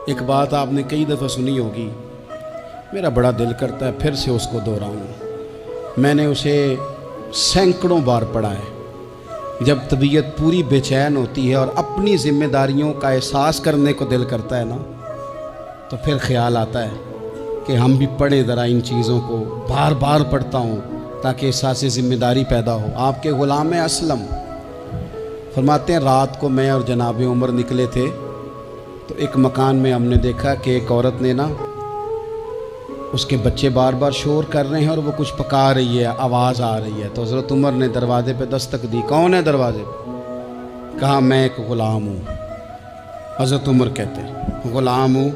ایک بات آپ نے کئی دفعہ سنی ہوگی، میرا بڑا دل کرتا ہے پھر سے اس کو دہراؤں۔ میں نے اسے سینکڑوں بار پڑھا ہے۔ جب طبیعت پوری بے چین ہوتی ہے اور اپنی ذمہ داریوں کا احساس کرنے کو دل کرتا ہے نا، تو پھر خیال آتا ہے کہ ہم بھی پڑھیں ذرا ان چیزوں کو۔ بار بار پڑھتا ہوں تاکہ احساس ذمہ داری پیدا ہو۔ آپ کے غلام اسلم فرماتے ہیں رات کو میں اور جناب عمر نکلے تھے تو ایک مکان میں ہم نے دیکھا کہ ایک عورت نے نا، اس کے بچے بار بار شور کر رہے ہیں اور وہ کچھ پکا رہی ہے، آواز آ رہی ہے۔ تو حضرت عمر نے دروازے پہ دستک دی۔ کون ہے دروازے پہ؟ کہا میں ایک غلام ہوں۔ حضرت عمر کہتے ہیں غلام ہوں؟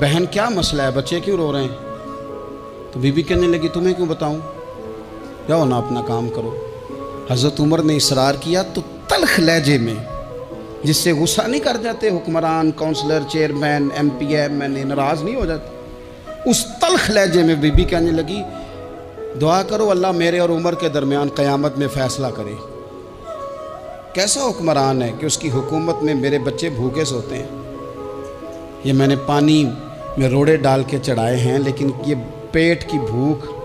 بہن کیا مسئلہ ہے، بچے کیوں رو رہے ہیں؟ تو بی بی کہنے لگی تمہیں کیوں بتاؤں، جاؤ نا اپنا کام کرو۔ حضرت عمر نے اصرار کیا تو تلخ لہجے میں، جس سے غصہ نہیں کر جاتے حکمران، councillor, chairman, M P M N A ناراض نہیں ہو جاتے، اس تلخ لہجے میں بی بی کہنے لگی دعا کرو اللہ میرے اور عمر کے درمیان قیامت میں فیصلہ کرے۔ کیسا حکمران ہے کہ اس کی حکومت میں میرے بچے بھوکے سوتے ہیں؟ یہ میں نے پانی میں روڑے ڈال کے چڑھائے ہیں، لیکن یہ پیٹ کی بھوک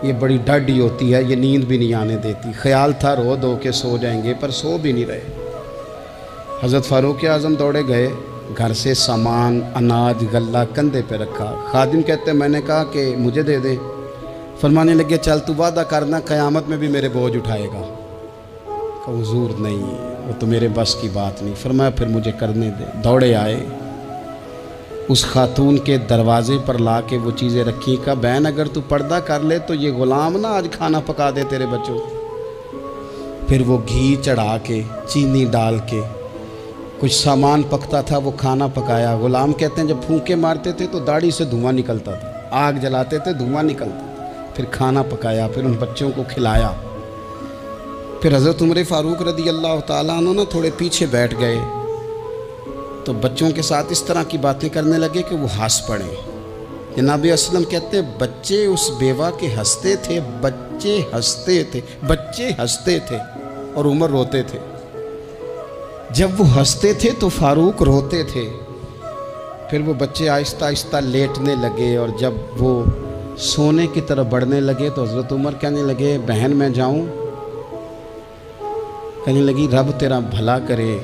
یہ بڑی ڈاڈی ہوتی ہے، یہ نیند بھی نہیں آنے دیتی۔ خیال تھا رو دو کے سو جائیں گے، پر سو بھی نہیں رہے۔ حضرت فاروق اعظم دوڑے گئے، گھر سے سامان، اناج، غلہ کندھے پہ رکھا۔ خادم کہتے ہیں میں نے کہا کہ مجھے دے دیں۔ فرمانے لگے چل تو وعدہ کرنا قیامت میں بھی میرے بوجھ اٹھائے گا۔ کہ حضور نہیں، وہ تو میرے بس کی بات نہیں۔ فرمایا پھر مجھے کرنے دے۔ دوڑے آئے، اس خاتون کے دروازے پر لا کے وہ چیزیں رکھی۔ کہا بہن اگر تو پردہ کر لے تو یہ غلام نہ آج کھانا پکا دے تیرے بچوں۔ پھر وہ گھی چڑھا کے، چینی ڈال کے، کچھ سامان پکتا تھا وہ کھانا پکایا۔ غلام کہتے ہیں جب پھونکے مارتے تھے تو داڑھی سے دھواں نکلتا تھا، آگ جلاتے تھے دھواں نکلتا تھا۔ پھر کھانا پکایا، پھر ان بچوں کو کھلایا۔ پھر حضرت عمر فاروق رضی اللہ تعالیٰ عنہ تھوڑے پیچھے بیٹھ گئے تو بچوں کے ساتھ اس طرح کی باتیں کرنے لگے کہ وہ ہنس پڑے۔ جناب اسلم کہتے ہیں بچے اس بیوہ کے ہنستے تھے، بچے ہنستے تھے اور عمر روتے تھے۔ جب وہ ہنستے تھے تو فاروق روتے تھے۔ پھر وہ بچے آہستہ آہستہ لیٹنے لگے، اور جب وہ سونے کی طرف بڑھنے لگے تو حضرت عمر کہنے لگے بہن میں جاؤں؟ کہنے لگی رب تیرا بھلا کرے،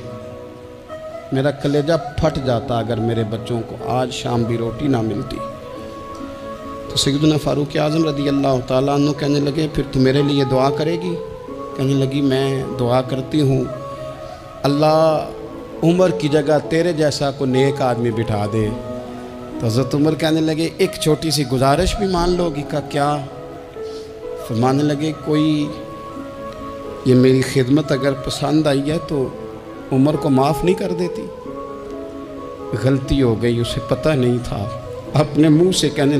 میرا کلیجہ پھٹ جاتا اگر میرے بچوں کو آج شام بھی روٹی نہ ملتی۔ تو سیدنا فاروق اعظم رضی اللہ تعالیٰ عنہ کہنے لگے پھر تو میرے لیے دعا کرے گی؟ کہنے لگی میں دعا کرتی ہوں اللہ عمر کی جگہ تیرے جیسا کو نیک آدمی بٹھا دے۔ تو حضرت عمر کہنے لگے ایک چھوٹی سی گزارش بھی مان لو گی؟ کا کیا؟ فرمانے لگے کوئی یہ میری خدمت اگر پسند آئی ہے تو عمر کو معاف نہیں کر دیتی؟ غلطی ہو گئی، اسے پتہ نہیں تھا۔ اپنے منہ سے کہنے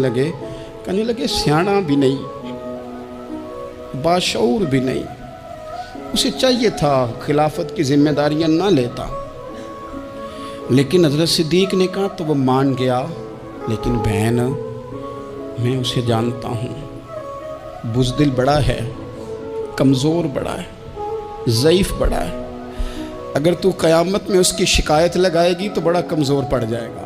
لگے سیاںا بھی نہیں، باشعور بھی نہیں، اسے چاہیے تھا خلافت کی ذمہ داریاں نہ لیتا۔ لیکن حضرت صدیق نے کہا تو وہ مان گیا، لیکن بہن میں اسے جانتا ہوں، بزدل بڑا ہے، کمزور بڑا ہے، ضعیف بڑا ہے۔ اگر تو قیامت میں اس کی شکایت لگائے گی تو بڑا کمزور پڑ جائے گا۔